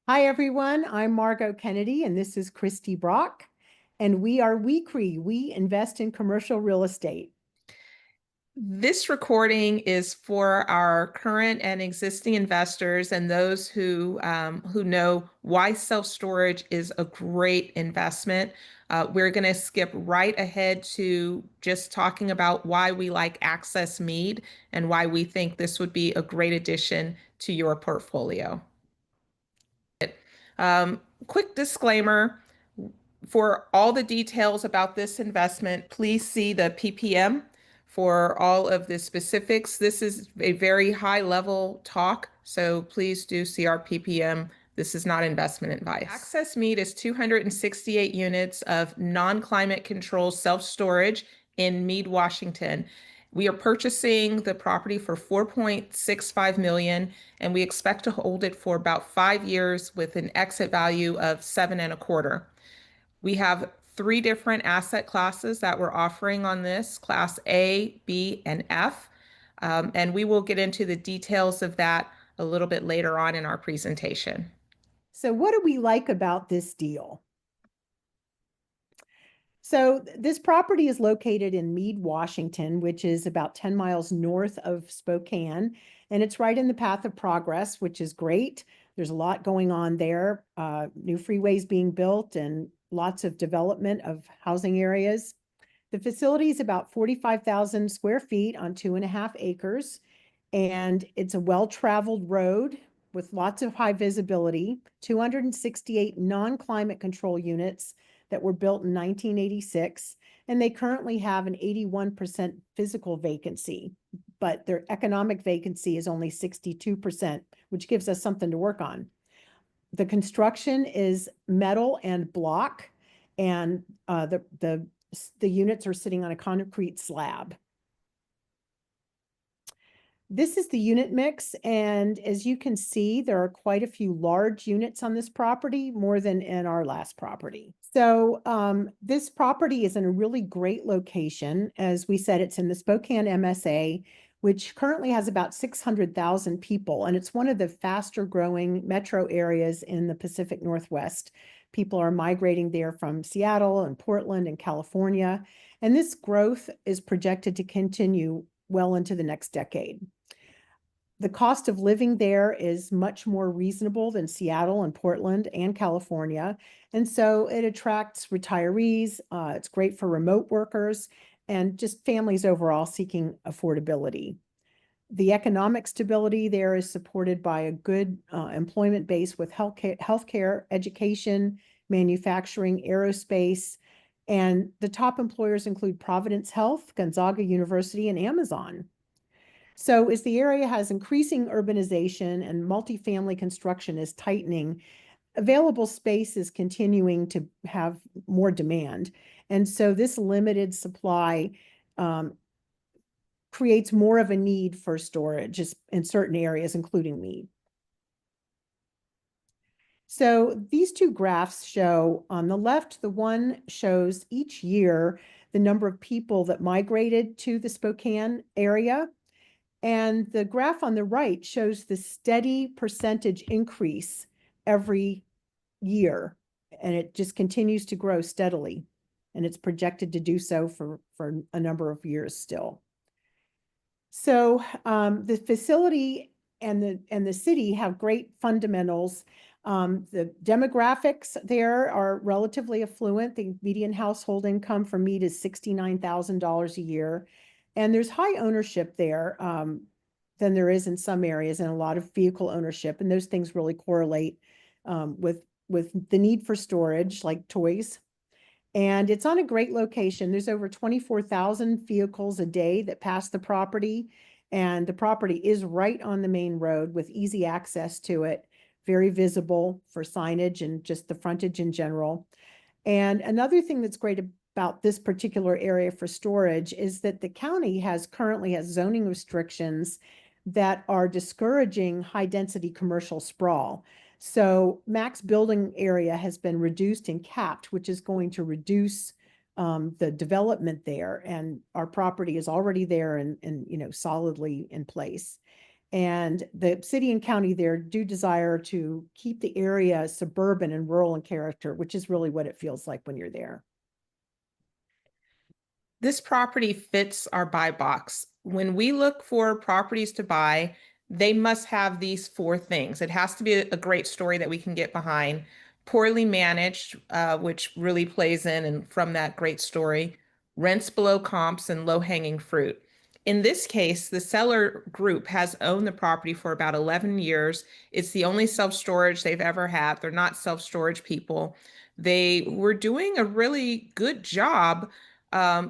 Hi, everyone. I'm Margot Kennedy, and this is Christy Brock. And we are wiicre. We invest in commercial real estate. This recording is for our current and existing investors and those who know why self-storage is a great investment. We're going to skip right ahead to just talking about why we like Access Mead and why we think this would be a great addition to your portfolio. Quick disclaimer. For all the details about this investment, please see the PPM for all of the specifics. This is a very high level talk, so please do see our PPM. This is not investment advice. Access Mead is 268 units of non-climate control self-storage in Mead, Washington. We are purchasing the property for $4.65 million, and we expect to hold it for about 5 years with an exit value of 7.25. We have three different asset classes that we're offering on this, Class A, B, and F. And we will get into the details of that a little bit later on in our presentation. So, what do we like about this deal? So, this property is located in Mead, Washington, which is about 10 miles north of Spokane. And it's right in the path of progress, which is great. There's a lot going on there, new freeways being built and lots of development of housing areas. The facility is about 45,000 square feet on 2.5 acres, and it's a well-traveled road with lots of high visibility, 268 non-climate control units that were built in 1986, and they currently have an 81% physical vacancy, but their economic vacancy is only 62%, which gives us something to work on. The construction is metal and block, and the units are sitting on a concrete slab. This is the unit mix, and as you can see, there are quite a few large units on this property, more than in our last property. So this property is in a really great location. As we said, it's in the Spokane MSA, which currently has about 600,000 people, and it's one of the faster growing metro areas in the Pacific Northwest. People are migrating there from Seattle and Portland and California, and this growth is projected to continue well into the next decade. The cost of living there is much more reasonable than Seattle and Portland and California. And so it attracts retirees. It's great for remote workers and just families overall seeking affordability. The economic stability there is supported by a good employment base with healthcare, education, manufacturing, aerospace. And the top employers include Providence Health, Gonzaga University, and Amazon. So as the area has increasing urbanization and multifamily construction is tightening, available space is continuing to have more demand. And so this limited supply creates more of a need for storage in certain areas, including Mead. So these two graphs show on the left, the one shows each year the number of people that migrated to the Spokane area. And the graph on the right shows the steady percentage increase every year. And it just continues to grow steadily. And it's projected to do so for a number of years still. So the facility and the city have great fundamentals. The demographics there are relatively affluent. The median household income for Mead is $69,000 a year. And there's high ownership there than there is in some areas, and a lot of vehicle ownership. And those things really correlate with the need for storage, like toys. And it's on a great location. There's over 24,000 vehicles a day that pass the property. And the property is right on the main road with easy access to it, very visible for signage and just the frontage in general. And another thing that's great about this particular area for storage is that the county currently has zoning restrictions that are discouraging high density commercial sprawl. So max building area has been reduced and capped, which is going to reduce the development there. And our property is already there and solidly in place. And the city and county there do desire to keep the area suburban and rural in character, which is really what it feels like when you're there. This property fits our buy box. When we look for properties to buy, they must have these four things. It has to be a great story that we can get behind, poorly managed, which really plays in and from that great story, rents below comps, and low-hanging fruit. In this case, the seller group has owned the property for about 11 years. It's the only self-storage they've ever had. They're not self-storage people. They were doing a really good job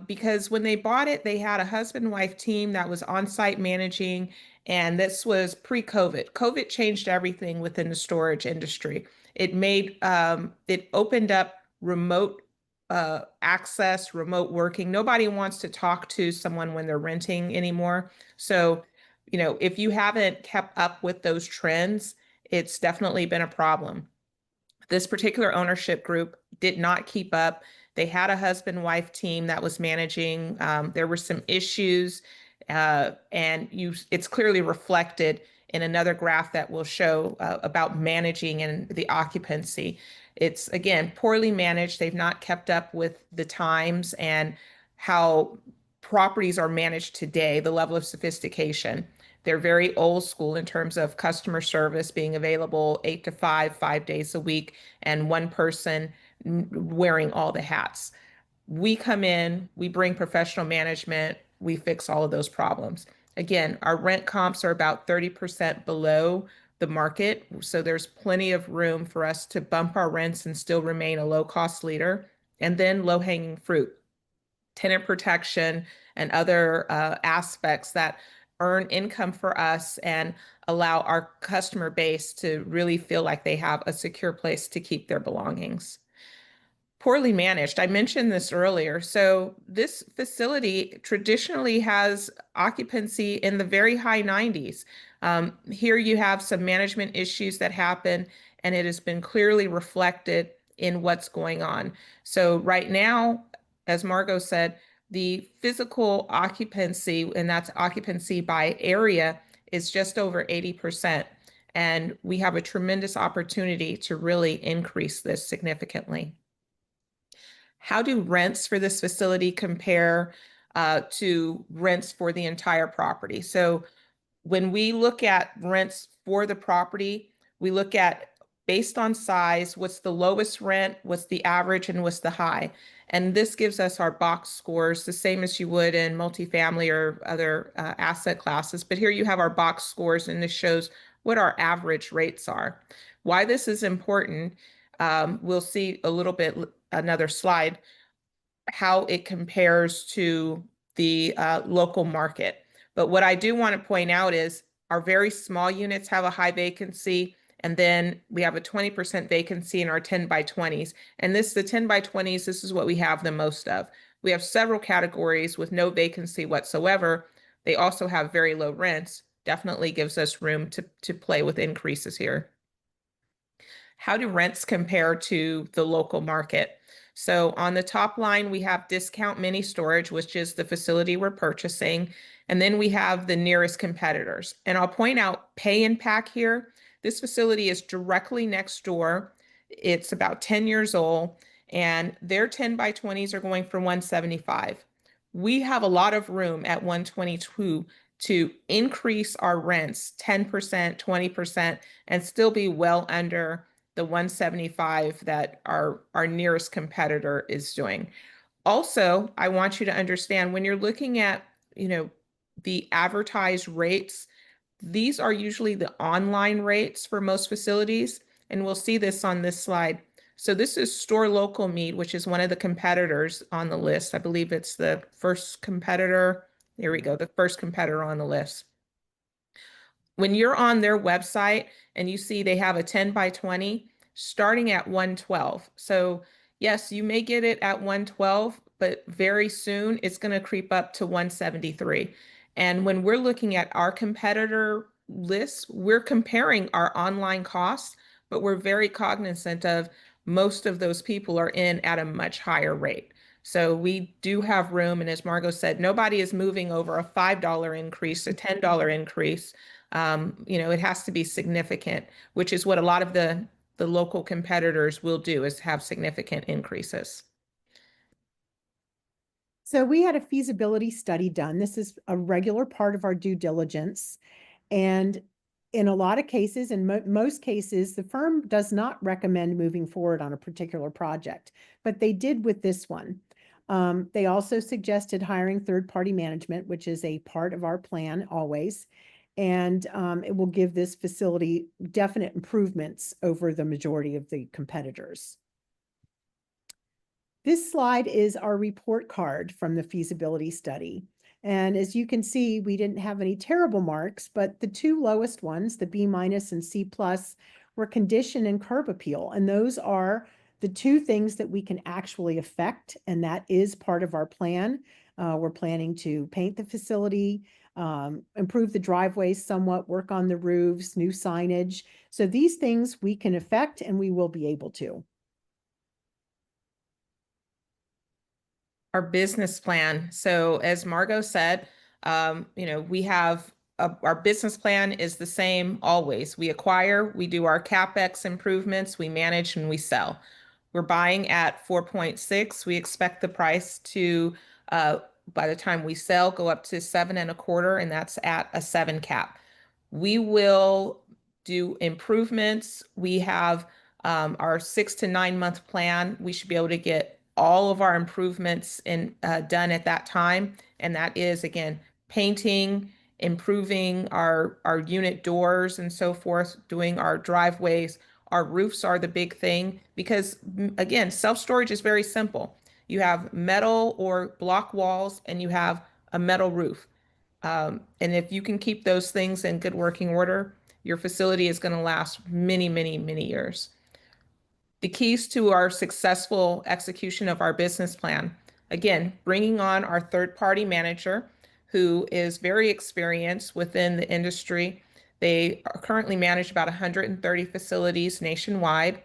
because when they bought it, they had a husband-wife team that was on-site managing, and this was pre-COVID. COVID changed everything within the storage industry. It opened up remote access, remote working. Nobody wants to talk to someone when they're renting anymore. So, if you haven't kept up with those trends, it's definitely been a problem. This particular ownership group did not keep up. They had a husband-wife team that was managing. There were some issues, it's clearly reflected in another graph that will show about managing and the occupancy. It's, again, poorly managed. They've not kept up with the times and how properties are managed today, the level of sophistication. They're very old school in terms of customer service being available 8 to 5, 5 days a week, and one person wearing all the hats. We come in, we bring professional management, we fix all of those problems. Again, our rent comps are about 30% below the market, so there's plenty of room for us to bump our rents and still remain a low-cost leader. And then low-hanging fruit, tenant protection, and other aspects that earn income for us and allow our customer base to really feel like they have a secure place to keep their belongings. Poorly managed. I mentioned this earlier. So this facility traditionally has occupancy in the very high 90s. Here you have some management issues that happen, and it has been clearly reflected in what's going on. So right now, as Margot said, the physical occupancy, and that's occupancy by area, is just over 80%. And we have a tremendous opportunity to really increase this significantly. How do rents for this facility compare to rents for the entire property? So when we look at rents for the property, we look at based on size, what's the lowest rent, what's the average, and what's the high. And this gives us our box scores, the same as you would in multifamily or other asset classes. But here you have our box scores, and this shows what our average rates are. Why this is important, we'll see a little bit, another slide, how it compares to the local market. But what I do want to point out is our very small units have a high vacancy, and then we have a 20% vacancy in our 10 by 20s. And the 10 by 20s, this is what we have the most of. We have several categories with no vacancy whatsoever. They also have very low rents. Definitely gives us room to play with increases here. How do rents compare to the local market? So on the top line, we have Discount Mini Storage, which is the facility we're purchasing. And then we have the nearest competitors. And I'll point out Pay and Pack here. This facility is directly next door. It's about 10 years old, and their 10 by 20s are going for $175. We have a lot of room at 122 to increase our rents 10%, 20%, and still be well under the 175 that our nearest competitor is doing. Also, I want you to understand when you're looking at, the advertised rates, these are usually the online rates for most facilities, and we'll see this on this slide. So this is Store Local Mead, which is one of the competitors on the list. I believe it's the first competitor. There we go, the first competitor on the list. When you're on their website and you see they have a 10 by 20 starting at 112. So yes, you may get it at 112, but very soon it's going to creep up to 173. And when we're looking at our competitor lists, we're comparing our online costs, but we're very cognizant of most of those people are in at a much higher rate. So we do have room. And as Margot said, nobody is moving over a $5 increase, a $10 increase. It has to be significant, which is what a lot of the local competitors will do, is have significant increases. So we had a feasibility study done. This is a regular part of our due diligence. And in a lot of cases, in most cases, the firm does not recommend moving forward on a particular project, but they did with this one. They also suggested hiring third-party management, which is a part of our plan always. And it will give this facility definite improvements over the majority of the competitors. This slide is our report card from the feasibility study. And as you can see, we didn't have any terrible marks, but the two lowest ones, the B- and C+, were condition and curb appeal. And those are the two things that we can actually affect, and that is part of our plan. We're planning to paint the facility, improve the driveways somewhat, work on the roofs, new signage. So these things we can affect, and we will be able to. Our business plan. So as Margot said, we have our business plan is the same always. We acquire, we do our CapEx improvements, we manage, and we sell. We're buying at 4.6. We expect the price to, by the time we sell, go up to 7.25, and that's at a 7 cap. We will do improvements. We have our 6 to 9 month plan. We should be able to get all of our improvements done at that time. And that is, again, painting, improving our unit doors and so forth, doing our driveways. Our roofs are the big thing because, again, self-storage is very simple. You have metal or block walls and you have a metal roof. And if you can keep those things in good working order, your facility is going to last many, many, many years. The keys to our successful execution of our business plan, again, bringing on our third-party manager who is very experienced within the industry. They currently manage about 130 facilities nationwide.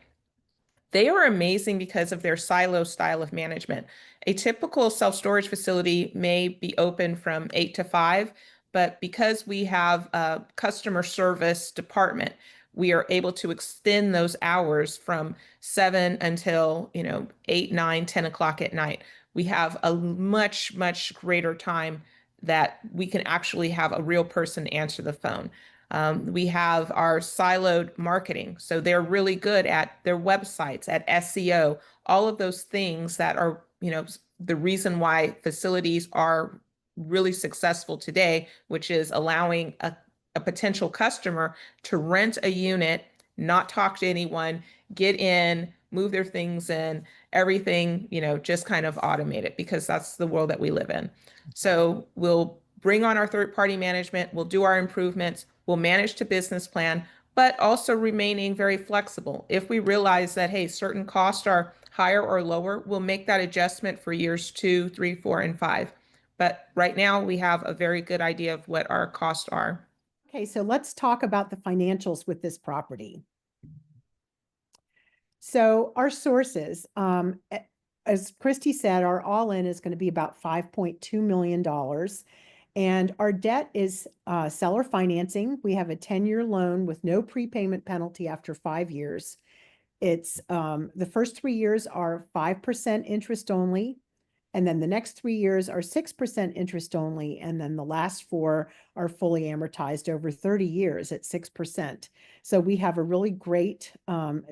They are amazing because of their silo style of management. A typical self-storage facility may be open from 8 to 5, but because we have a customer service department, we are able to extend those hours from 7 until, 8, 9, 10 o'clock at night. We have a much, much greater time that we can actually have a real person answer the phone. We have our siloed marketing. So they're really good at their websites, at SEO, all of those things that are, the reason why facilities are really successful today, which is allowing a potential customer to rent a unit, not talk to anyone, get in, move their things in, everything, just kind of automate it because that's the world that we live in. So we'll bring on our third-party management, we'll do our improvements, we'll manage to business plan, but also remaining very flexible. If we realize that, hey, certain costs are higher or lower, we'll make that adjustment for years 2, 3, 4, and 5. But right now we have a very good idea of what our costs are. Okay, so let's talk about the financials with this property. So our sources, as Christy said, our all-in is going to be about $5.2 million. And our debt is seller financing. We have a 10-year loan with no prepayment penalty after 5 years. It's the first 3 years are 5% interest only. And then the next 3 years are 6% interest only. And then the last 4 are fully amortized over 30 years at 6%. So we have a really great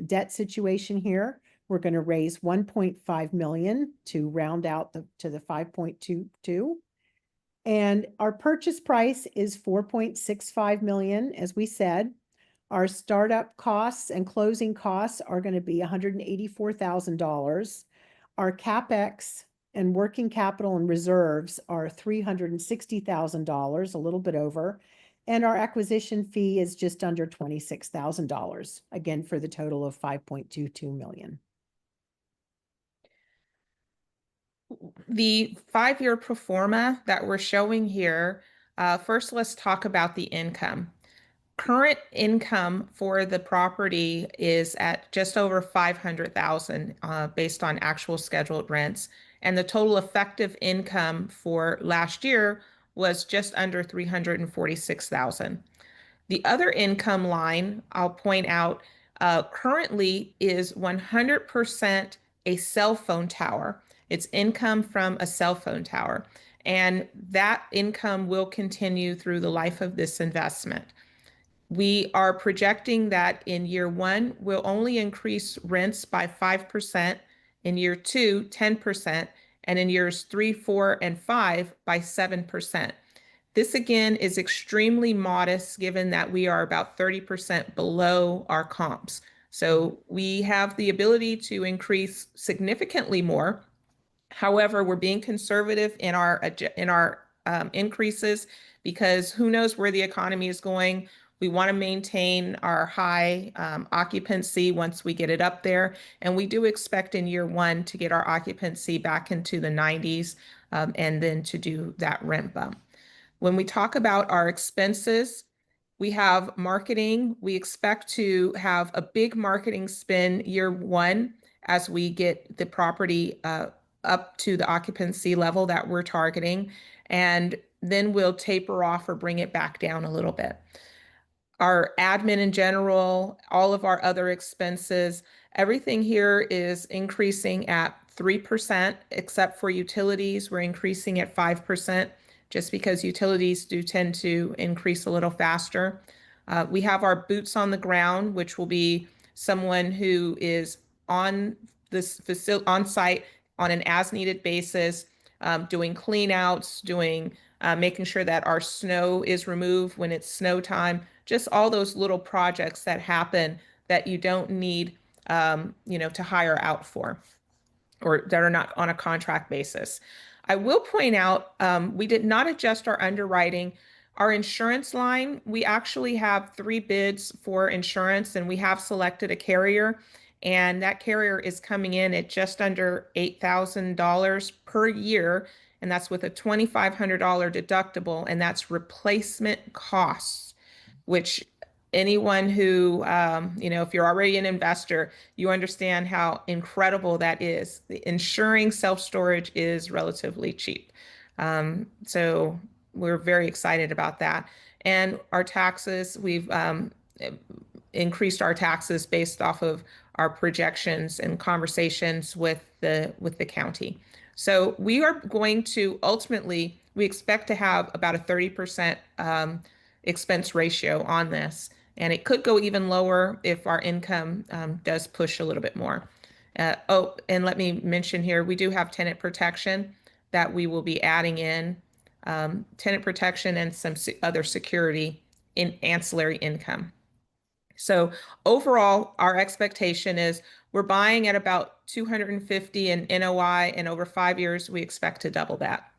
debt situation here. We're going to raise 1.5 million to round out to the 5.22. And our purchase price is 4.65 million, as we said. Our startup costs and closing costs are going to be $184,000. Our CapEx and working capital and reserves are $360,000, a little bit over. And our acquisition fee is just under $26,000, again, for the total of 5.22 million. The 5-year pro forma that we're showing here, first let's talk about the income. Current income for the property is at just over 500,000 based on actual scheduled rents. And the total effective income for last year was just under 346,000. The other income line, I'll point out, currently is 100% a cell phone tower. It's income from a cell phone tower. And that income will continue through the life of this investment. We are projecting that in year one, we'll only increase rents by 5%, in year two, 10%, and in years three, four, and five by 7%. This again is extremely modest given that we are about 30% below our comps. So we have the ability to increase significantly more. However, we're being conservative in our increases because who knows where the economy is going. We want to maintain our high occupancy once we get it up there. And we do expect in year one to get our occupancy back into the 90s and then to do that rent bump. When we talk about our expenses, we have marketing. We expect to have a big marketing spend year one as we get the property up to the occupancy level that we're targeting. And then we'll taper off or bring it back down a little bit. Our admin in general, all of our other expenses, everything here is increasing at 3%, except for utilities. We're increasing at 5%, just because utilities do tend to increase a little faster. We have our boots on the ground, which will be someone who is on this facility on site on an as-needed basis, doing clean outs, doing making sure that our snow is removed when it's snow time, just all those little projects that happen that you don't need, to hire out for or that are not on a contract basis. I will point out, we did not adjust our underwriting. Our insurance line, we actually have 3 bids for insurance and we have selected a carrier. And that carrier is coming in at just under $8,000 per year. And that's with a $2,500 deductible. And that's replacement costs, which anyone who, if you're already an investor, you understand how incredible that is. The insuring self-storage is relatively cheap. So we're very excited about that. And our taxes, we've increased our taxes based off of our projections and conversations with the county. So we are going to ultimately, we expect to have about a 30% expense ratio on this. And it could go even lower if our income does push a little bit more. And let me mention here, we do have tenant protection that we will be adding in, tenant protection and some other security in ancillary income. So overall, our expectation is we're buying at about 250 in NOI, and over 5 years, we expect to double that.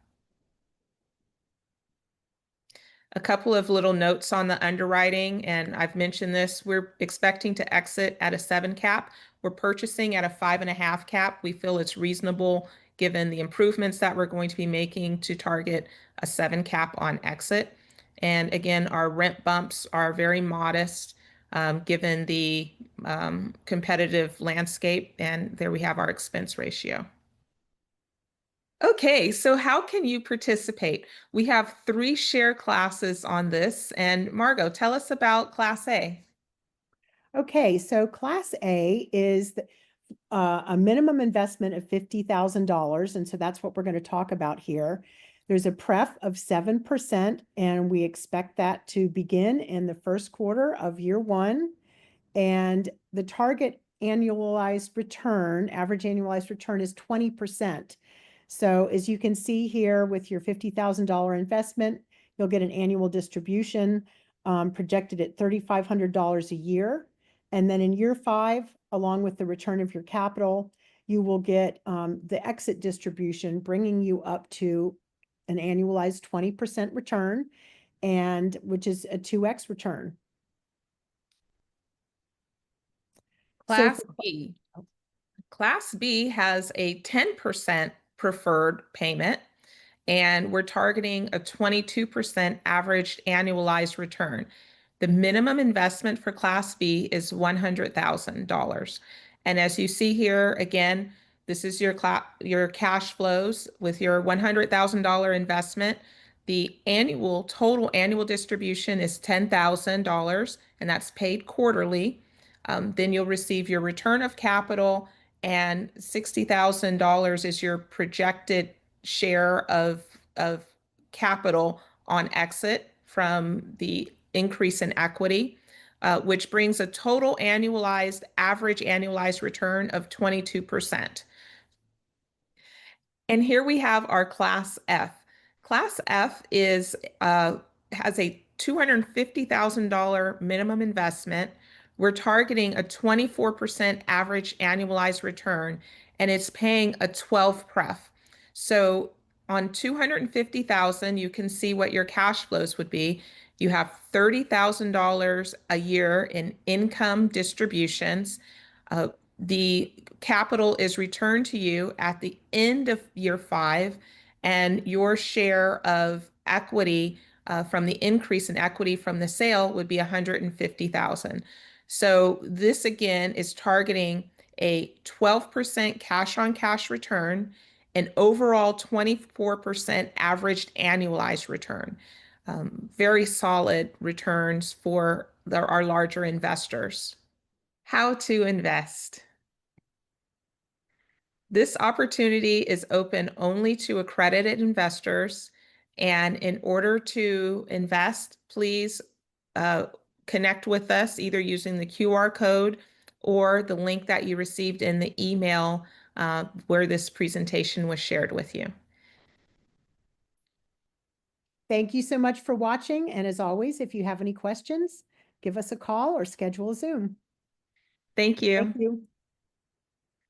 A couple of little notes on the underwriting, and I've mentioned this, we're expecting to exit at a 7 cap. We're purchasing at a 5.5 cap. We feel it's reasonable given the improvements that we're going to be making to target a 7 cap on exit. And again, our rent bumps are very modest given the competitive landscape. And there we have our expense ratio. Okay, so how can you participate? We have 3 share classes on this. And Margot, tell us about Class A. Okay, so Class A is a minimum investment of $50,000. And so that's what we're going to talk about here. There's a pref of 7%, and we expect that to begin in the first quarter of year one. And the target annualized return, average annualized return is 20%. So as you can see here with your $50,000 investment, you'll get an annual distribution projected at $3,500 a year. And then in year 5, along with the return of your capital, you will get the exit distribution, bringing you up to an annualized 20% return, and which is a 2x return. Class B. Class B has a 10% preferred payment, and we're targeting a 22% average annualized return. The minimum investment for Class B is $100,000. And as you see here, again, this is your cash flows with your $100,000 investment. The total annual distribution is $10,000, and that's paid quarterly. Then you'll receive your return of capital, and $60,000 is your projected share of capital on exit from the increase in equity, which brings a total average annualized return of 22%. And here we have our Class F. Class F has a $250,000 minimum investment. We're targeting a 24% average annualized return, and it's paying a 12 pref. So on 250,000, you can see what your cash flows would be. You have $30,000 a year in income distributions. The capital is returned to you at the end of year 5, and your share of equity from the increase in equity from the sale would be 150,000. So this again is targeting a 12% cash on cash return, an overall 24% averaged annualized return. Very solid returns for our larger investors. How to invest. This opportunity is open only to accredited investors. And in order to invest, please connect with us either using the QR code or the link that you received in the email where this presentation was shared with you. Thank you so much for watching. And as always, if you have any questions, give us a call or schedule a Zoom. Thank you. Thank you.